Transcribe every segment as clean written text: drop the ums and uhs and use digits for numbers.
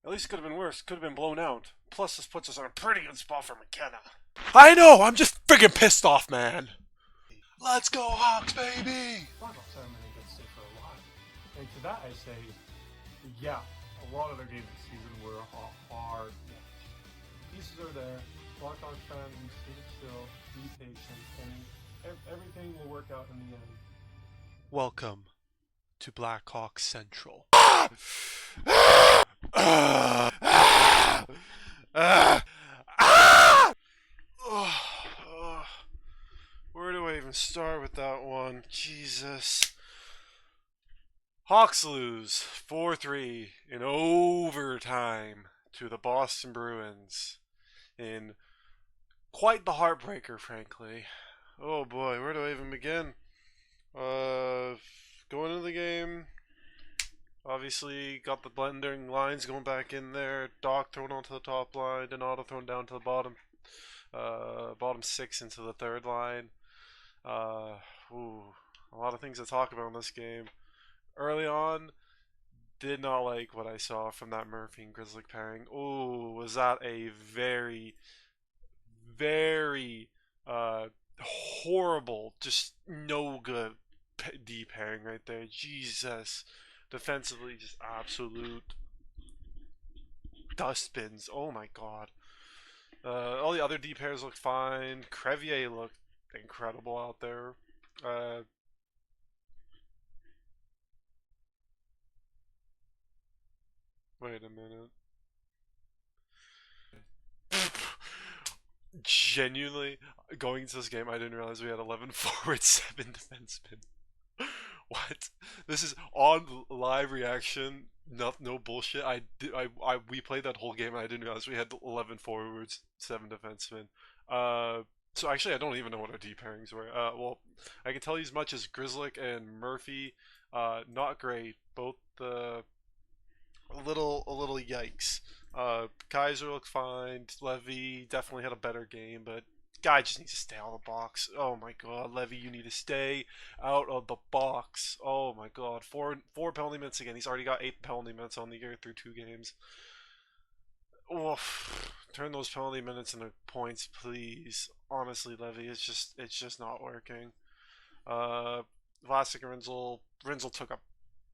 At least it could have been worse. Could have been blown out. Plus, this puts us in a pretty good spot for McKenna. I know, I'm just friggin' pissed off, man. Let's go, Hawks, baby! Blackhawks haven't been in good state for a while. And to that I say, yeah, a lot of their games this season were hard. Pieces are there. Blackhawks fans, stay still, be patient, and everything will work out in the end. Welcome to Blackhawks Central. Where do I even start with that one? Jesus. Hawks lose 4-3 in overtime to the Boston Bruins in quite the heartbreaker, frankly. Oh boy, where do I even begin? Going into the game, obviously got the blending lines going back in there. Doc thrown onto the top line, Donato thrown down to the bottom. Bottom six into the third line. A lot of things to talk about in this game. Early on, did not like what I saw from that Murphy and Grizzly pairing. Oh, was that a very, very horrible, just no good D pairing right there. Jesus. Defensively, just absolute dustbins. Oh my god. All the other D pairs looked fine. Crevier looked incredible out there. Wait a minute. Genuinely, going into this game, I didn't realize we had 11 forwards, 7 defensemen. What? This is on live reaction. No bullshit. We played that whole game and I didn't realize we had 11 forwards, 7 defensemen. So actually, I don't even know what our D pairings were. Well, I can tell you as much as Grizzlick and Murphy, not great. Both a little yikes. Kaiser looked fine. Levy definitely had a better game, but guy just needs to stay out of the box. Oh my god, Levy, you need to stay out of the box. Oh my god, four penalty minutes again. He's already got 8 penalty minutes on the year through 2 games. Oof. Turn those penalty minutes into points, please. Honestly, Levy, it's just not working. Vlasic and Rinzel took a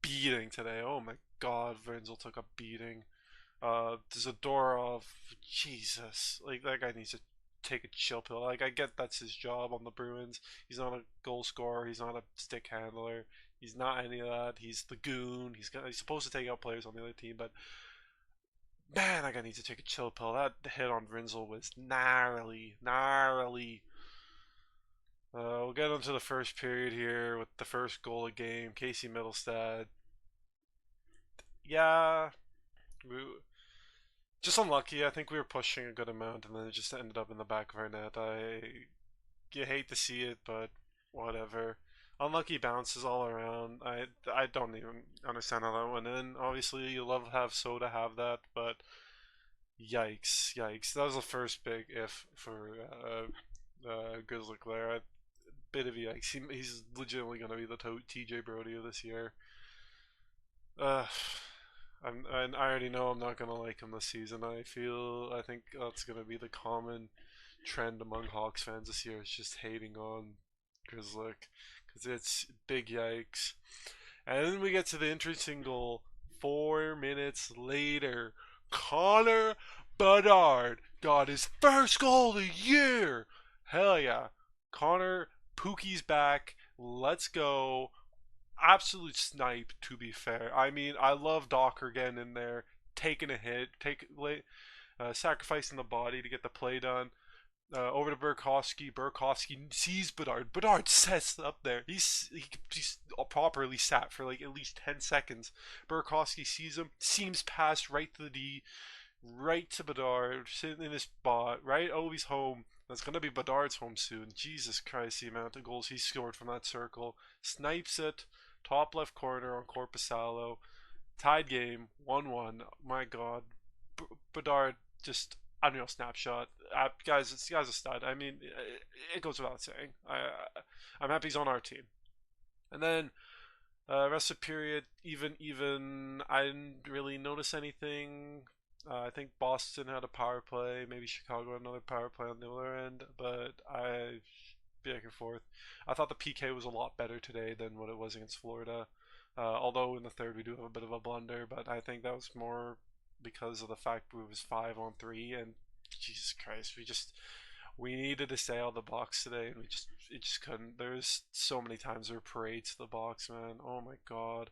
beating today. Oh my god, Rinzel took a beating. Zadorov, Jesus, like that guy needs to take a chill pill. Like I get that's his job on the Bruins. He's not a goal scorer. He's not a stick handler. He's not any of that. He's the goon. He's supposed to take out players on the other team, but man, that guy needs to take a chill pill. That hit on Rinzel was gnarly. We'll get into the first period here with the first goal of the game. Casey Middlestad. Yeah, we, just unlucky. I think we were pushing a good amount, and then it just ended up in the back of our net. You hate to see it, but whatever. Unlucky bounces all around. I don't even understand how that went in. Obviously, you love to have Soda have that, but yikes. That was the first big if for Grizzly there. A bit of yikes. He's legitimately going to be the TJ Brody of this year. Uh, I already know I'm not gonna like him this season. I think that's gonna be the common trend among Hawks fans this year. It's just hating on Grizzlick because it's big yikes. And then we get to the interesting goal. 4 minutes later, Connor Bedard got his first goal of the year. Hell yeah, Connor Pookie's back. Let's go. Absolute snipe, to be fair. I mean, I love Docker getting in there, taking a hit, sacrificing the body to get the play done. Over to Burkowski. Burkowski sees Bedard. Bedard sets up there. He's properly sat for like at least 10 seconds. Burkowski sees him, seems past right to the D, right to Bedard, sitting in his spot, right? Oh, he's home. That's going to be Bedard's home soon. Jesus Christ, the amount of goals he scored from that circle. Snipes it. Top left corner on Corpusalo. Tied game, 1-1. My god. Bedard, just unreal snapshot. Guys, this guy's a stud. I mean, it goes without saying. I'm happy he's on our team. And then, rest of the period, even I didn't really notice anything I think Boston had a power play, maybe Chicago had another power play on the other end, but I back and forth. I thought the PK was a lot better today than what it was against Florida. Although in the third we do have a bit of a blunder, but I think that was more because of the fact we was 5-on-3 and Jesus Christ, we needed to stay out of the box today and we just it just couldn't. There's so many times there were parades to the box, man. Oh my god.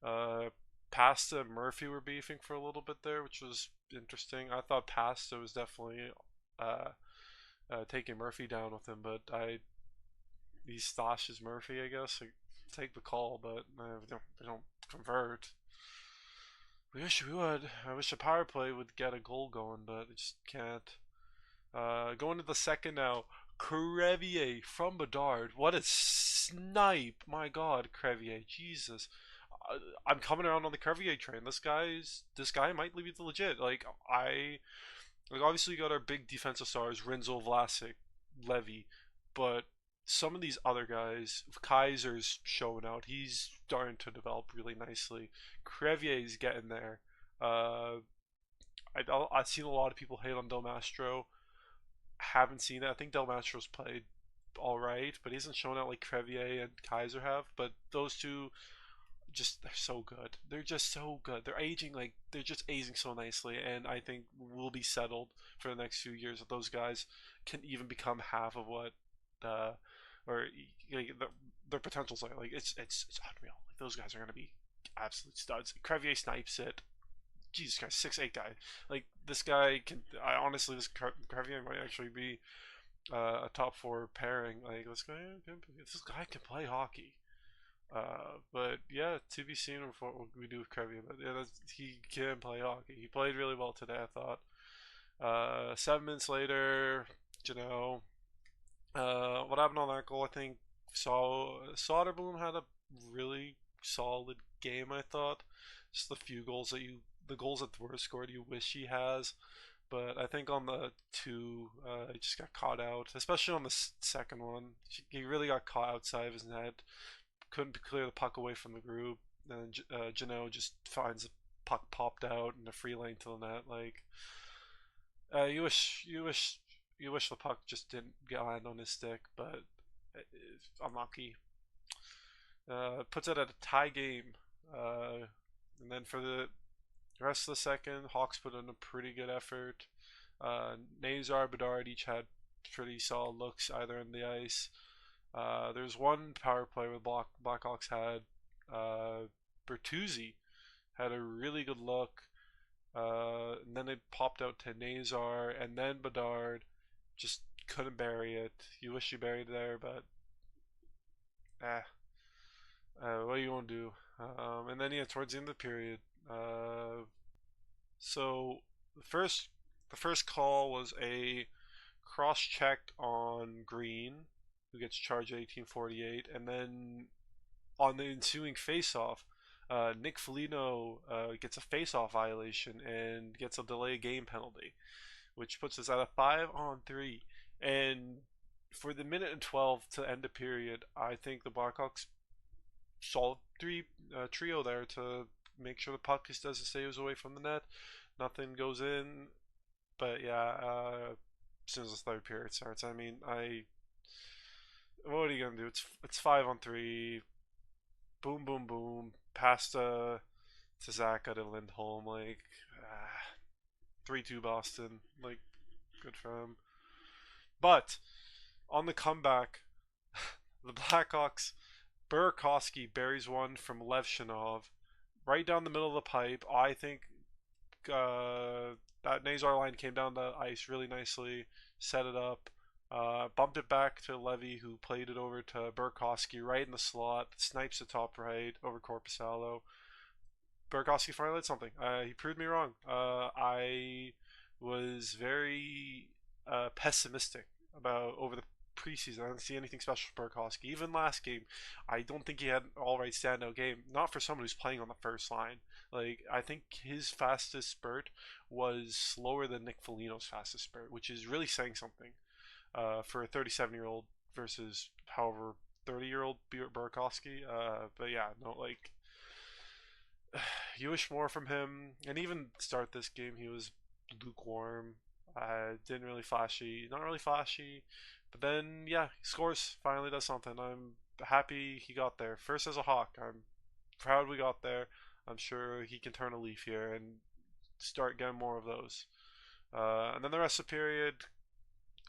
Uh, Pasta and Murphy were beefing for a little bit there, which was interesting. I thought Pasta was definitely uh, taking Murphy down with him, but he stashes Murphy, I guess. Like, take the call, but they don't convert. We wish we would. I wish a power play would get a goal going, but it just can't. Going to the second now. Crevier from Bedard. What a snipe! My God, Crevier. Jesus. I'm coming around on the Crevier train. This guy might be legit. Like obviously we got our big defensive stars, Rinzel, Vlasic, Levy, but some of these other guys, Kaiser's showing out. He's starting to develop really nicely. Crevier's getting there. Uh, I've seen a lot of people hate on Del Mastro. Haven't seen it. I think Del Mastro's played all right, but he hasn't shown out like Crevier and Kaiser have. But those two, they're so good. They're just so good. They're just aging so nicely, and I think we'll be settled for the next few years that those guys can even become half of what uh or like, their potential's like it's unreal. Like those guys are gonna be absolute studs. Crevier snipes it. Jesus Christ, 6'8" guy. Like this guy can. I honestly, this Crevier might actually be a top four pairing. Like this guy can play hockey. But yeah, to be seen with what we do with Crevier. But yeah, he can play hockey. He played really well today, I thought. 7 minutes later, you know, what happened on that goal? I think Soderblom had a really solid game. I thought just the goals that were scored, you wish he has. But I think on the two, he just got caught out, especially on the second one. He really got caught outside of his net. Couldn't clear the puck away from the group. And Jano just finds the puck popped out in a free lane to the net. Like, you wish the puck just didn't get land on his stick, but it's unlucky. Puts it at a tie game. And then for the rest of the second, Hawks put in a pretty good effort. Nazar, Bedard each had pretty solid looks either in the ice. There's one power play where Blackhawks had Bertuzzi had a really good look. And then it popped out to Nazar, and then Bedard just couldn't bury it. You wish you buried there, but eh. What are you gonna do? And then yeah, towards the end of the period, so the first the first call was a cross check on Green, who gets charged 1848, and then on the ensuing face-off, Nick Foligno gets a face-off violation and gets a delay game penalty, which puts us at a 5-on-3. And for the minute and 12 to end the period, I think the Blackhawks solid trio there to make sure the puck just doesn't stay away from the net. Nothing goes in. But yeah, as soon as the third period starts, I mean, what are you gonna do? It's 5-on-3. Boom, boom, boom. Pasta to Zaka to Lindholm. Like 3-2 Boston. Like good for him. But on the comeback, the Blackhawks, Burakovsky buries one from Levshinov right down the middle of the pipe. I think that Nazar line came down the ice really nicely, set it up, bumped it back to Levy, who played it over to Burakovsky right in the slot, snipes the top right over Corpusalo. Burakovsky finally did something. He proved me wrong. I was very pessimistic about over the preseason. I didn't see anything special for Burakovsky. Even last game, I don't think he had an all-right standout game. Not for someone who's playing on the first line. Like I think his fastest spurt was slower than Nick Foligno's fastest spurt, which is really saying something for a 37-year-old versus however 30-year-old Burakovsky. But yeah, no, like you wish more from him. And even start this game, he was lukewarm. Didn't really flashy, not really flashy. But then, yeah, he scores. Finally does something. I'm happy he got there. First as a Hawk. I'm proud we got there. I'm sure he can turn a leaf here and start getting more of those. And then the rest of the period,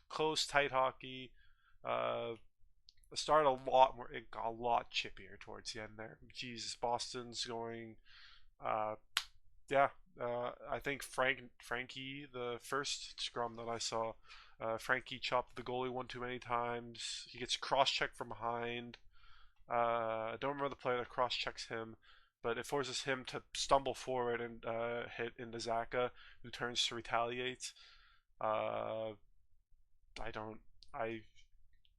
close, tight hockey. Uh, started a lot more. It got a lot chippier towards the end there. Jesus, Boston's going. Uh, yeah, I think Frankie, the first scrum that I saw, Frankie chopped the goalie one too many times. He gets cross-checked from behind. I don't remember the player that cross-checks him, but it forces him to stumble forward and hit into Zaka, who turns to retaliate. Uh, I don't.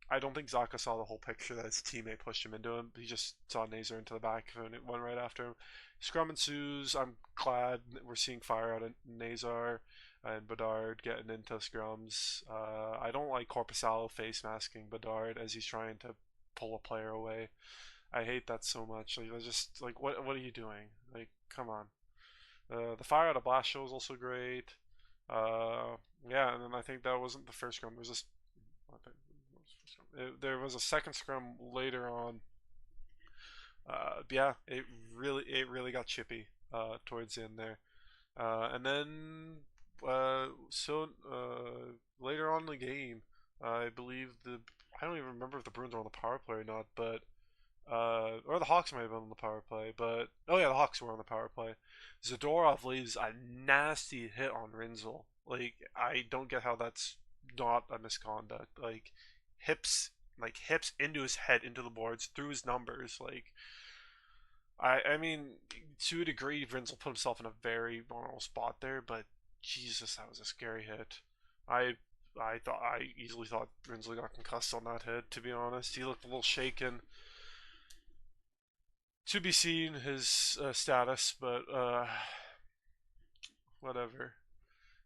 I don't think Zaka saw the whole picture that his teammate pushed him into him. He just saw Nazar into the back and it went right after him. Scrum ensues. I'm glad we're seeing fire out of Nazar and Bedard getting into scrums. I don't like Corpusalo face masking Bedard as he's trying to pull a player away. I hate that so much. Like, I just like what are you doing? Like, come on. The fire out of Blast Show was also great. Yeah, and then I think that wasn't the first scrum. It was just there was a second scrum later on. Yeah, it really got chippy towards the end there, and then later on in the game, I believe I don't even remember if the Bruins were on the power play or not, but or the Hawks might have been on the power play, but oh yeah, the Hawks were on the power play. Zadorov leaves a nasty hit on Rinzel. Like, I don't get how that's not a misconduct. Hips into his head, into the boards, through his numbers. Like, I mean, to a degree, Rinzel put himself in a very vulnerable spot there, but Jesus, that was a scary hit. I I easily thought Rinzel got concussed on that hit. To be honest, he looked a little shaken. To be seen his status, but whatever.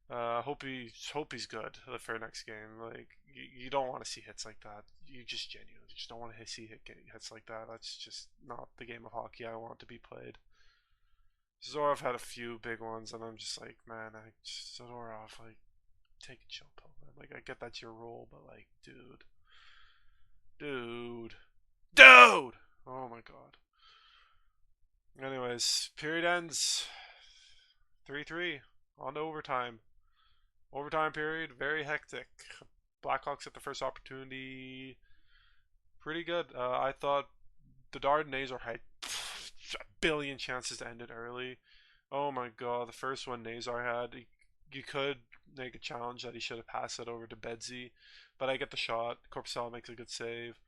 Hope he's good for next game. Like, you don't want to see hits like that. You just genuinely just don't want to see hits like that. That's just not the game of hockey I want to be played. Zorov had a few big ones, and I'm just like, man, Zorov, like, take a chill pill, man. Like, I get that's your role, but like, dude. Oh my god. Anyways, period ends 3-3 on to overtime. Overtime period, very hectic. Blackhawks at the first opportunity, pretty good. I thought Bedard and Nazar had a billion chances to end it early. Oh my god, the first one Nazar had, you could make a challenge that he should have passed it over to Bedsy, but I get the shot. Corpusalo makes a good save.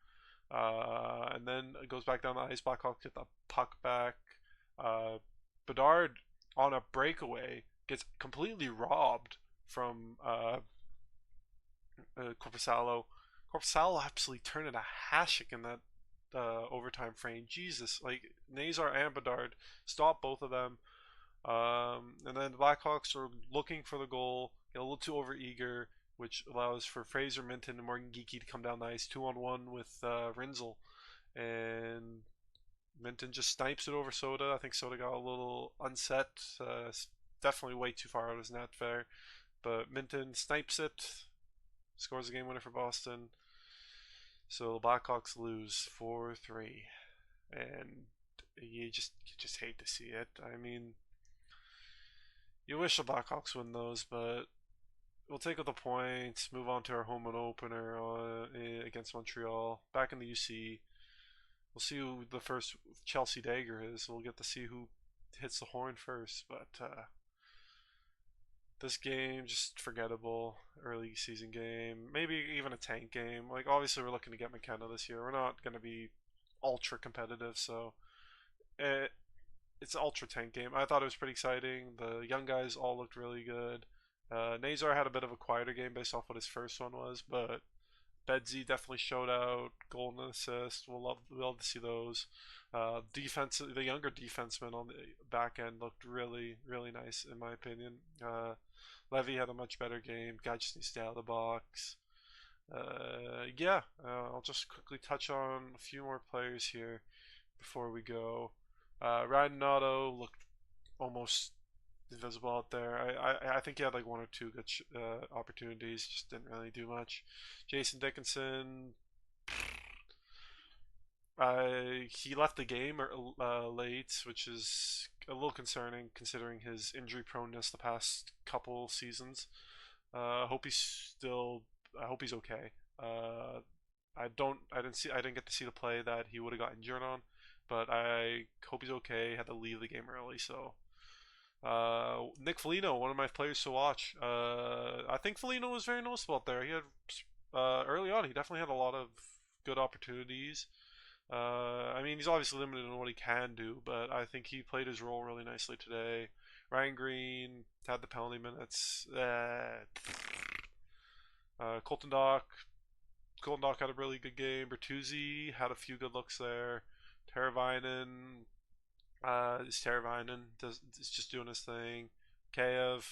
And then it goes back down the ice. Blackhawks get the puck back. Bedard on a breakaway gets completely robbed from Corpusalo. Corpusalo absolutely turned into Hashik in that overtime frame. Jesus, like, Nazar and Bedard stop both of them. And then the Blackhawks are looking for the goal, get a little too overeager, which allows for Fraser Minton and Morgan Geeky to come down the ice 2-on-1 with Rinzel. And Minton just snipes it over Soda. I think Soda got a little unset. Definitely way too far out of his net there. But Minton snipes it, scores a game winner for Boston. So the Blackhawks lose 4-3. And you just hate to see it. I mean, you wish the Blackhawks win those, but we'll take the points, move on to our home and opener against Montreal. Back in the UC, we'll see who the first Chelsea Dagger is. We'll get to see who hits the horn first. But this game, just forgettable. Early season game, maybe even a tank game. Like, obviously, we're looking to get McKenna this year. We're not going to be ultra competitive, so it's an ultra tank game. I thought it was pretty exciting. The young guys all looked really good. Nazar had a bit of a quieter game based off what his first one was, but Bedsy definitely showed out. Goal and assist. We'll love to see those. Defense, the younger defenseman on the back end looked really, really nice in my opinion. Levy had a much better game. Guy just needs to stay out of the box. I'll just quickly touch on a few more players here before we go. Ryan Noto looked almost invisible out there. I think he had like one or two good opportunities, just didn't really do much. Jason Dickinson, he left the game late, which is a little concerning considering his injury proneness the past couple seasons. I hope he's still. I hope he's okay. I didn't get to see the play that he would have got injured on, but I hope he's okay. Had to leave the game early, so. Nick Foligno, one of my players to watch. I think Foligno was very noticeable out there. He had early on, he definitely had a lot of good opportunities. I mean, he's obviously limited in what he can do, but I think he played his role really nicely today. Ryan Green had the penalty minutes. Colton Dock. Colton Dock had a really good game. Bertuzzi had a few good looks there. Teravainen is Teravainen. Is just doing his thing. Mikheyev,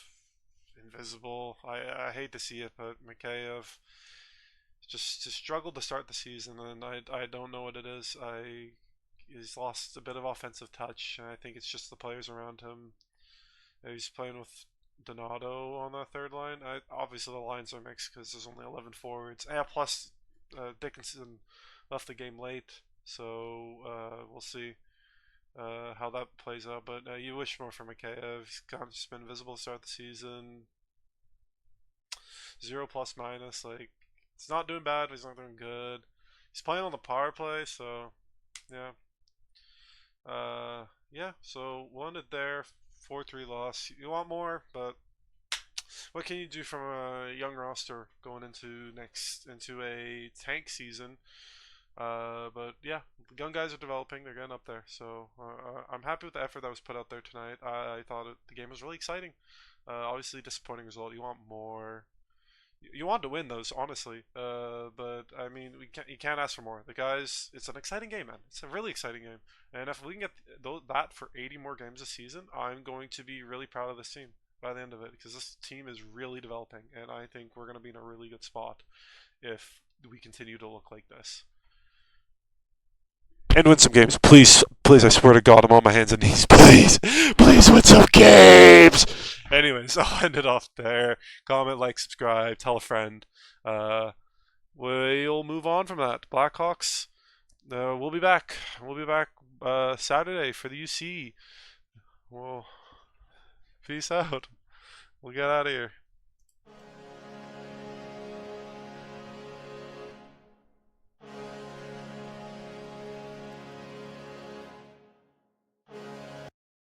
invisible. I hate to see it, but Mikheyev just struggled to start the season, and I don't know what it is. He's lost a bit of offensive touch, and I think it's just the players around him. He's playing with Donato on the third line. Obviously the lines are mixed because there's only 11 forwards. Plus Dickinson left the game late, so we'll see how that plays out. But you wish more for Mikheyev. He's kind of just been invisible to start the season. 0 plus minus. Like, it's not doing bad, but he's not doing good. He's playing on the power play, so yeah. Yeah, so won it there. 4-3 loss. You want more, but what can you do from a young roster going into a tank season? But yeah, the young guys are developing. They're getting up there. So I'm happy with the effort that was put out there tonight. I thought the game was really exciting. Obviously, disappointing result. You want more. You want to win those, honestly. But I mean, you can't ask for more. The guys, it's an exciting game, man. It's a really exciting game. And if we can get that for 80 more games this season, I'm going to be really proud of this team by the end of it, because this team is really developing, and I think we're going to be in a really good spot if we continue to look like this. And win some games, please, please. I swear to God, I'm on my hands and knees. Please, please win some games. Anyways, I'll end it off there. Comment, like, subscribe, tell a friend. We'll move on from that. Blackhawks. We'll be back. We'll be back Saturday for the UC. Well, peace out. We'll get out of here.